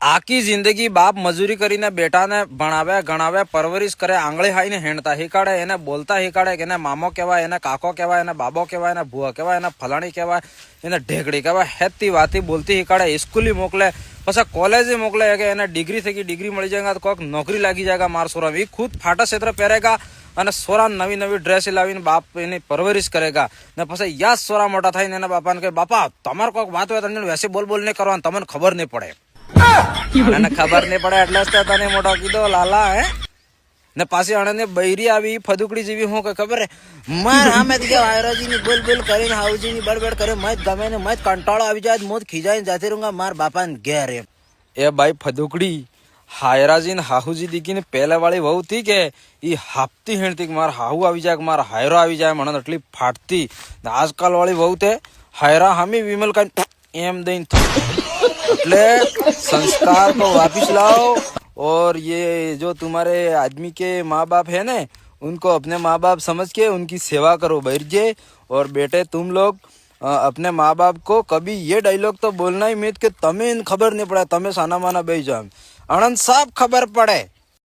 આખી જિંદગી બાપ મજૂરી કરીને બેટાને ભણાવે ગણાવે પરવરિશ કરે આંગળી હાઈને હેણતા શીખાડે એને બોલતા શીખાડે કે એને મામો કહેવાય એને કાકો કહેવાય એને બાબો કહેવાય એને ભૂવા કહેવાય એને ફલાણી કહેવાય એને ઢેકડી કહેવાય હેતી વાતી બોલતી શીખાડે સ્કૂલી મોકલે પછી કોલેજ મોકલે કે એને ડિગ્રી થઈ ગઈ ડિગ્રી મળી જાયગા તો કોઈક નોકરી લાગી જાયગા માર સોરા એ ખુદ ફાટા ક્ષેત્ર પહેરેગા અને સોરા નવી નવી ડ્રેસ લાવીને બાપ એની પરવરિશ કરેગા ને પછી યાદ સોરા મોટા થઈને એના બાપાને કહે બાપા તમારે કોઈક વાત હોય તમને વેસે બોલ બોલ નહીં કરવાનું તમને ખબર નહીં પડે અને ખબર નહીં પડે એટલે જ તને મોટો કીધો લાલા હે ને પાછી અણે બૈરી આવી ફદુકડી જેવી હું કે ખબર હે માર હામે કે વાયરાજી ની બોલ બોલ કરીને હાઉજી ની બડબડ કરે મત ગમે ને મત કંટાળો આવી જાય મોત ખીજાઈને જાતી રહુંગા માર બાપાને ઘેર એ ભાઈ ફદુકડી હાયરાજી ને હાહુજી દીકીને પહેલા વાળી વહુ થી કે ઈ હાપતી હેણતી માર હાહુ આવી જાય માર હાયરો આવી જાય મને એટલી ફાટતી આજકાલ વાળી વહુ તે હાયરા હામી વિમલ કઈ એમ દઈને એટલે संस्कार को वापिस लाओ और ये जो तुम्हारे आदमी के माँ बाप है ना उनको अपने माँ बाप समझ के उनकी सेवा करो बैठिए और बेटे तुम लोग अपने माँ बाप को कभी ये डायलॉग तो बोलना ही मत कि तमें खबर नहीं पड़ा तमें साना माना बेच जाओ आनंद साफ खबर पड़े